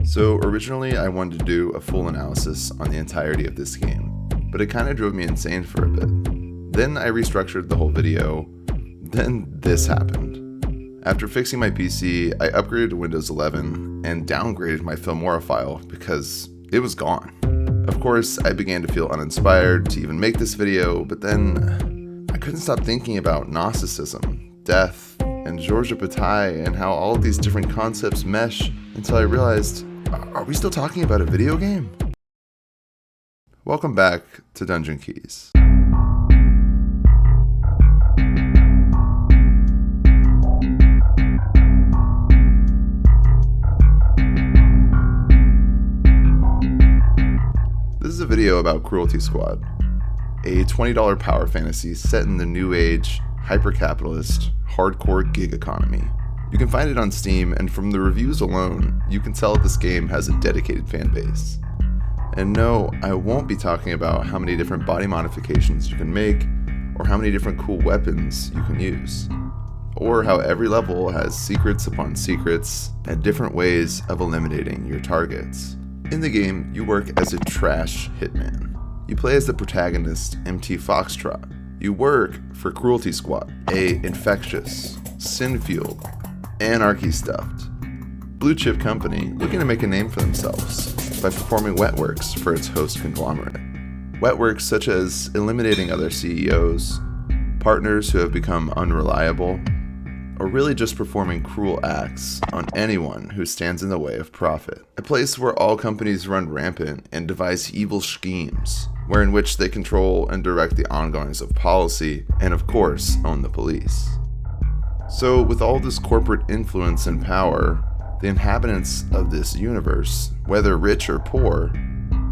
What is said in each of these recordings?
So originally I wanted to do a full analysis on the entirety of this game, but it kind of drove me insane for a bit. Then I restructured the whole video, then this happened. After fixing my PC, I upgraded to Windows 11 and downgraded my Filmora file because it was gone. Of course, I began to feel uninspired to even make this video, but then I couldn't stop thinking about Gnosticism, death, and Georgia Bataille and how all of these different concepts mesh until I realized, are we still talking about a video game? Welcome back to Dungeon Keys. This is a video about Cruelty Squad, a $20 power fantasy set in the new age, hyper-capitalist, hardcore gig economy. You can find it on Steam, and from the reviews alone, you can tell this game has a dedicated fan base. And no, I won't be talking about how many different body modifications you can make, or how many different cool weapons you can use, or how every level has secrets upon secrets and different ways of eliminating your targets. In the game, you work as a trash hitman. You play as the protagonist, MT Foxtrot. You work for Cruelty Squad, a infectious, sin-fueled, anarchy-stuffed, blue-chip company looking to make a name for themselves by performing wet works for its host conglomerate. Wet works such as eliminating other CEOs, partners who have become unreliable, or really just performing cruel acts on anyone who stands in the way of profit. A place where all companies run rampant and devise evil schemes, wherein which they control and direct the ongoings of policy, and of course, own the police. So with all this corporate influence and power, the inhabitants of this universe, whether rich or poor,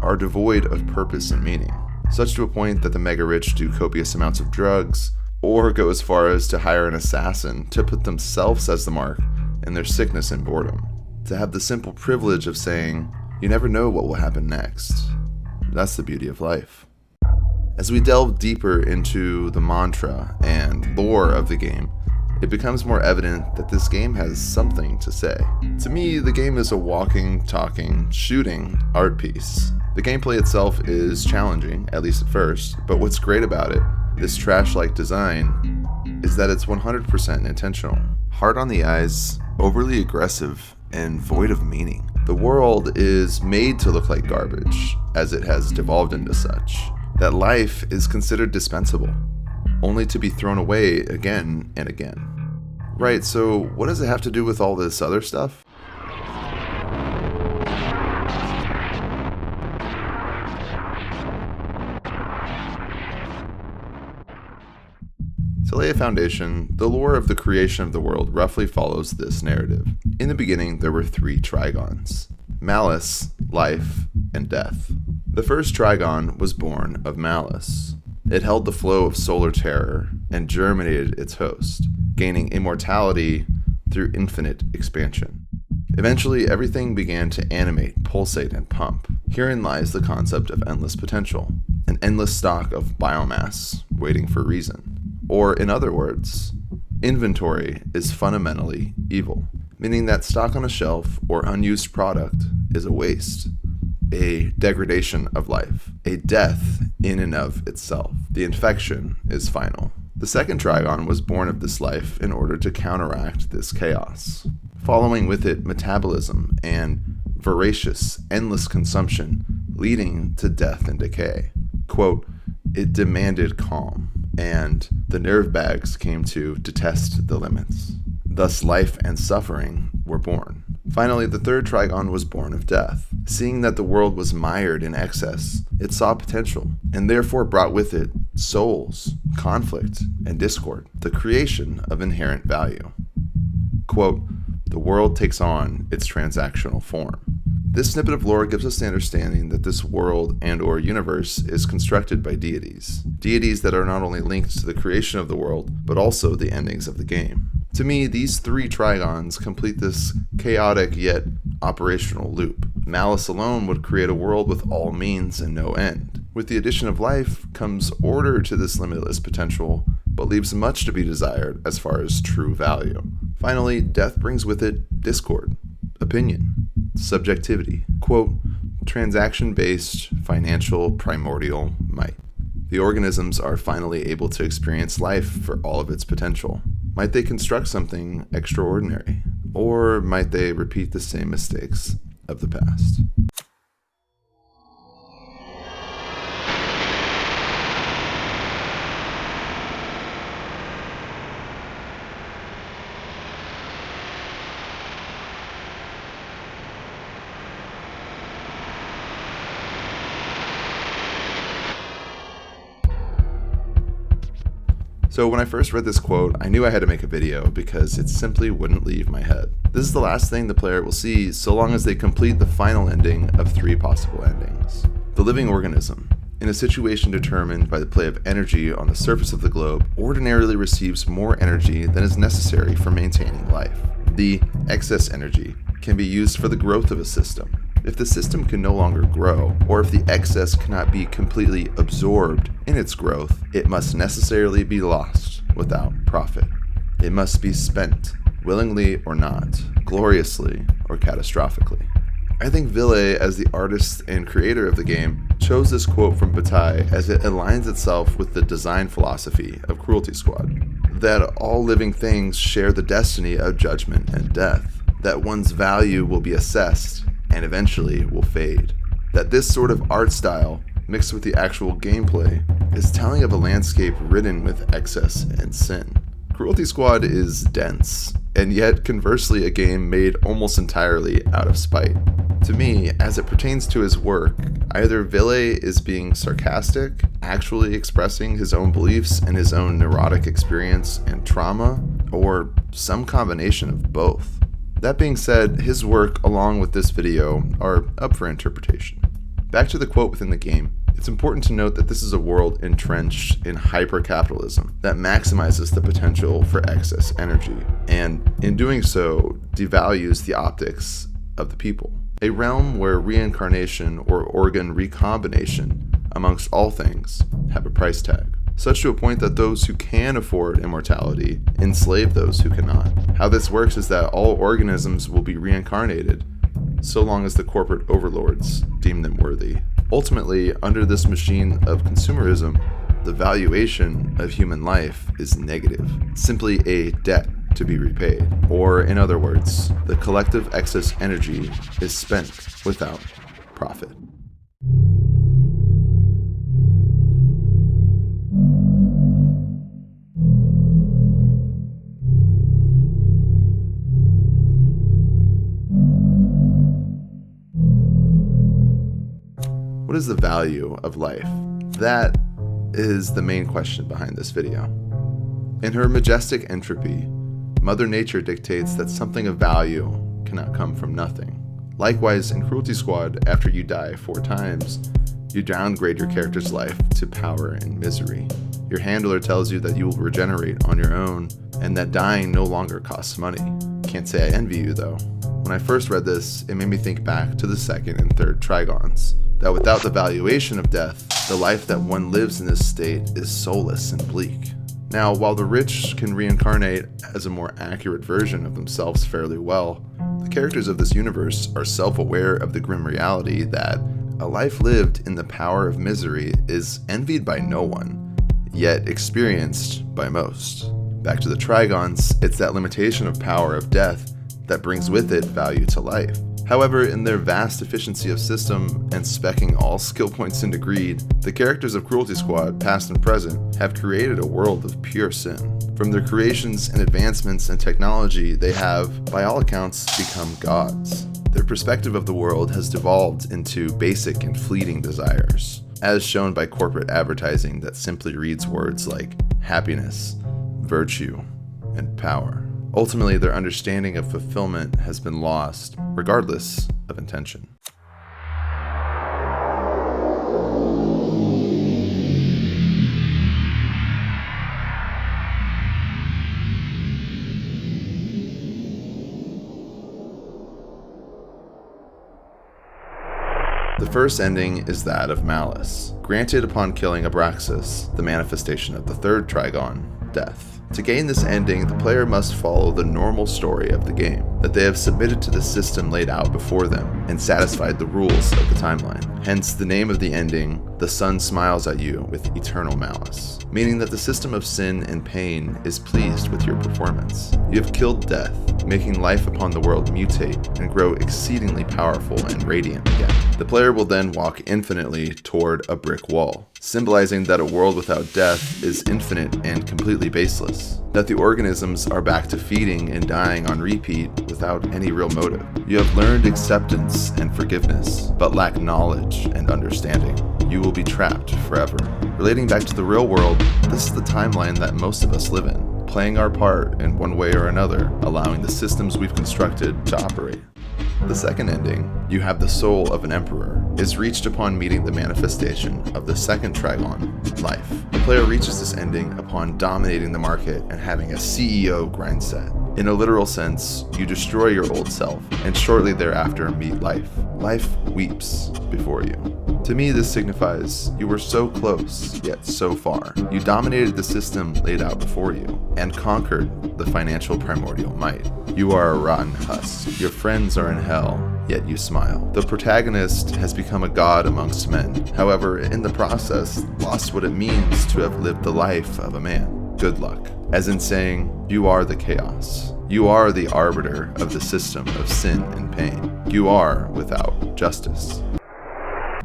are devoid of purpose and meaning, such to a point that the mega-rich do copious amounts of drugs, or go as far as to hire an assassin to put themselves as the mark in their sickness and boredom, to have the simple privilege of saying, you never know what will happen next. That's the beauty of life. As we delve deeper into the mantra and lore of the game, it becomes more evident that this game has something to say. To me, the game is a walking, talking, shooting art piece. The gameplay itself is challenging, at least at first, but what's great about it, this trash-like design, is that it's 100% intentional. Hard on the eyes, overly aggressive, and void of meaning. The world is made to look like garbage, as it has devolved into such. That life is considered dispensable, only to be thrown away again and again. Right, so what does it have to do with all this other stuff? To lay a foundation, the lore of the creation of the world roughly follows this narrative. In the beginning, there were three trigons: malice, life, and death. The first trigon was born of malice. It held the flow of solar terror and germinated its host, gaining immortality through infinite expansion. Eventually, everything began to animate, pulsate, and pump. Herein lies the concept of endless potential, an endless stock of biomass waiting for reason. Or, in other words, inventory is fundamentally evil, meaning that stock on a shelf or unused product is a waste, a degradation of life, a death in and of itself. The infection is final. The second trigon was born of this life in order to counteract this chaos, following with it metabolism and voracious, endless consumption, leading to death and decay. Quote, it demanded calm, and the nerve bags came to detest the limits. Thus life and suffering were born. Finally, the third trigon was born of death. Seeing that the world was mired in excess, it saw potential, and therefore brought with it souls, conflict, and discord, the creation of inherent value. Quote, the world takes on its transactional form. This snippet of lore gives us the understanding that this world and/or universe is constructed by deities. Deities that are not only linked to the creation of the world, but also the endings of the game. To me, these three trigons complete this chaotic yet operational loop. Malice alone would create a world with all means and no end. With the addition of life comes order to this limitless potential, but leaves much to be desired as far as true value. Finally, death brings with it discord, opinion, subjectivity, quote, transaction-based financial primordial might. The organisms are finally able to experience life for all of its potential. Might they construct something extraordinary? Or might they repeat the same mistakes of the past? So when I first read this quote, I knew I had to make a video because it simply wouldn't leave my head. This is the last thing the player will see so long as they complete the final ending of 3 possible endings. The living organism, in a situation determined by the play of energy on the surface of the globe, ordinarily receives more energy than is necessary for maintaining life. The excess energy can be used for the growth of a system. If the system can no longer grow, or if the excess cannot be completely absorbed in its growth, it must necessarily be lost without profit. It must be spent, willingly or not, gloriously or catastrophically. I think Ville, as the artist and creator of the game, chose this quote from Bataille as it aligns itself with the design philosophy of Cruelty Squad, that all living things share the destiny of judgment and death, that one's value will be assessed and eventually will fade. That this sort of art style, mixed with the actual gameplay, is telling of a landscape ridden with excess and sin. Cruelty Squad is dense, and yet conversely a game made almost entirely out of spite. To me, as it pertains to his work, either Ville is being sarcastic, actually expressing his own beliefs and his own neurotic experience and trauma, or some combination of both. That being said, his work, along with this video, are up for interpretation. Back to the quote within the game, it's important to note that this is a world entrenched in hyper-capitalism that maximizes the potential for excess energy, and in doing so, devalues the optics of the people. A realm where reincarnation or organ recombination, amongst all things, have a price tag. Such to a point that those who can afford immortality enslave those who cannot. How this works is that all organisms will be reincarnated so long as the corporate overlords deem them worthy. Ultimately, under this machine of consumerism, the valuation of human life is negative, simply a debt to be repaid. Or, in other words, the collective excess energy is spent without profit. What is the value of life? That is the main question behind this video. In her majestic entropy, Mother Nature dictates that something of value cannot come from nothing. Likewise, in Cruelty Squad, after you die 4 times, you downgrade your character's life to power and misery. Your handler tells you that you will regenerate on your own, and that dying no longer costs money. Can't say I envy you, though. When I first read this, it made me think back to the 2nd and 3rd Trigons, that without the valuation of death, the life that one lives in this state is soulless and bleak. Now, while the rich can reincarnate as a more accurate version of themselves fairly well, the characters of this universe are self-aware of the grim reality that a life lived in the power of misery is envied by no one, yet experienced by most. Back to the Trigons, it's that limitation of power of death that brings with it value to life. However, in their vast efficiency of system and speccing all skill points into greed, the characters of Cruelty Squad, past and present, have created a world of pure sin. From their creations and advancements in technology, they have, by all accounts, become gods. Their perspective of the world has devolved into basic and fleeting desires, as shown by corporate advertising that simply reads words like happiness, virtue, and power. Ultimately, their understanding of fulfillment has been lost, regardless of intention. The first ending is that of malice. granted upon killing Abraxas, the manifestation of the third Trigon, death. To gain this ending, the player must follow the normal story of the game, that they have submitted to the system laid out before them and satisfied the rules of the timeline. Hence the name of the ending, The Sun Smiles at You with Eternal Malice, meaning that the system of sin and pain is pleased with your performance. You have killed death, making life upon the world mutate and grow exceedingly powerful and radiant again. The player will then walk infinitely toward a brick wall, symbolizing that a world without death is infinite and completely baseless, that the organisms are back to feeding and dying on repeat without any real motive. You have learned acceptance and forgiveness, but lack knowledge and understanding. You will be trapped forever. Relating back to the real world, this is the timeline that most of us live in, playing our part in one way or another, allowing the systems we've constructed to operate. The second ending, You Have the Soul of an Emperor, is reached upon meeting the manifestation of the second Trigon, life. The player reaches this ending upon dominating the market and having a CEO grind set. In a literal sense, you destroy your old self, and shortly thereafter meet life. Life weeps before you. To me, this signifies you were so close, yet so far. You dominated the system laid out before you, and conquered the financial primordial might. You are a rotten husk. Your friends are in hell, yet you smile. The protagonist has become a god amongst men. However, in the process, lost what it means to have lived the life of a man. Good luck. As in saying, you are the chaos. You are the arbiter of the system of sin and pain. You are without justice.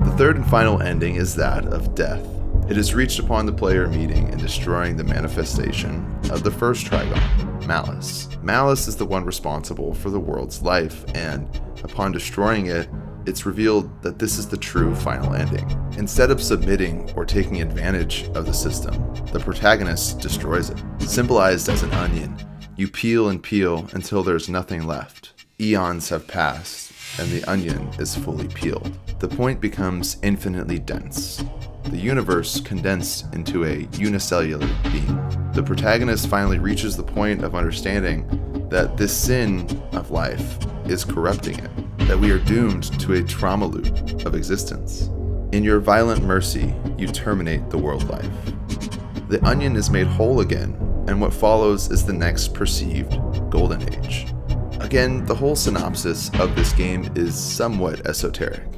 The third and final ending is that of death. It is reached upon the player meeting and destroying the manifestation of the first Trigon, Malice. Malice is the one responsible for the world's life, and upon destroying it, it's revealed that this is the true final ending. Instead of submitting or taking advantage of the system, the protagonist destroys it. Symbolized as an onion, you peel and peel until there's nothing left. Eons have passed, and the onion is fully peeled. The point becomes infinitely dense. The universe condensed into a unicellular being. The protagonist finally reaches the point of understanding that this sin of life is corrupting it, that we are doomed to a trauma loop of existence. In your violent mercy, you terminate the world life. The onion is made whole again, and what follows is the next perceived golden age. Again, the whole synopsis of this game is somewhat esoteric.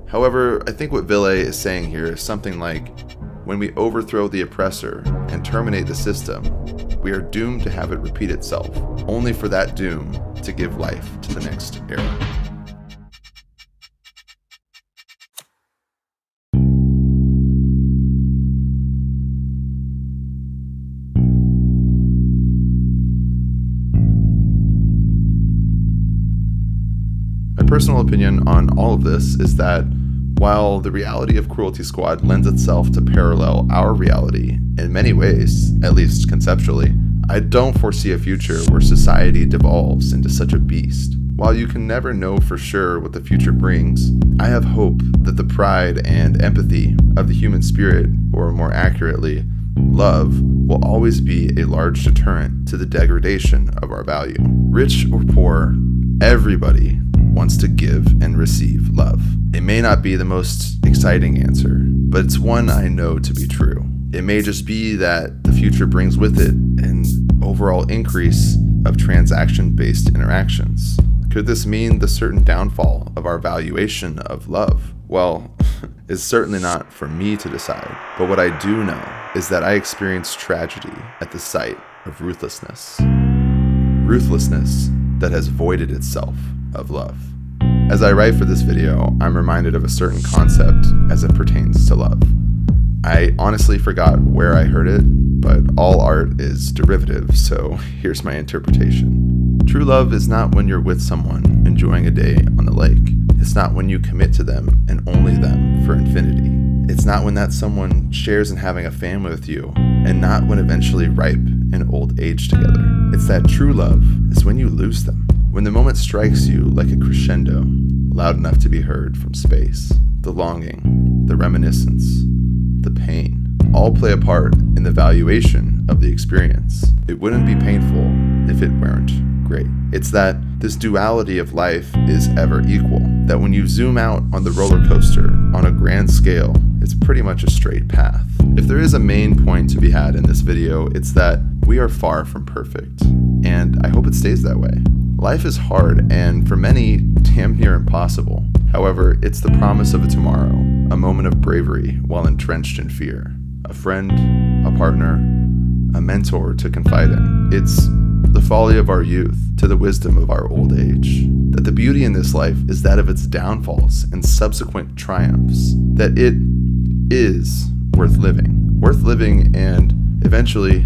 However, I think what Ville is saying here is something like, when we overthrow the oppressor and terminate the system, we are doomed to have it repeat itself, only for that doom to give life to the next era. My personal opinion on all of this is that while the reality of Cruelty Squad lends itself to parallel our reality in many ways, at least conceptually, I don't foresee a future where society devolves into such a beast. While you can never know for sure what the future brings, I have hope that the pride and empathy of the human spirit, or more accurately, love, will always be a large deterrent to the degradation of our value. Rich or poor, everybody wants to give and receive love. It may not be the most exciting answer, but it's one I know to be true. It may just be that the future brings with it an overall increase of transaction-based interactions. Could this mean the certain downfall of our valuation of love? Well, it's certainly not for me to decide, but what I do know is that I experienced tragedy at the sight of ruthlessness. Ruthlessness that has voided itself of love. As I write for this video, I'm reminded of a certain concept as it pertains to love. I honestly forgot where I heard it, but all art is derivative, so here's my interpretation. True love is not when you're with someone enjoying a day on the lake. It's not when you commit to them and only them for infinity. It's not when that someone shares in having a family with you, and not when eventually ripe in old age together. It's that true love is when you lose them. When the moment strikes you like a crescendo, loud enough to be heard from space. The longing, the reminiscence, the pain, all play a part in the valuation of the experience. It wouldn't be painful if it weren't great. It's that this duality of life is ever equal, that when you zoom out on the roller coaster on a grand scale, it it's pretty much a straight path. If there is a main point to be had in this video, it's that we are far from perfect, and I hope it stays that way. Life is hard, and for many, damn near impossible. However, it's the promise of a tomorrow, a moment of bravery while entrenched in fear. A friend, a partner, a mentor to confide in. It's the folly of our youth to the wisdom of our old age. That the beauty in this life is that of its downfalls and subsequent triumphs. That it is worth living and eventually,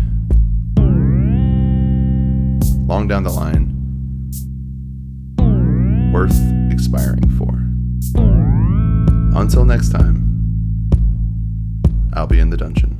long down the line, worth expiring for. Until next time, I'll be in the dungeon.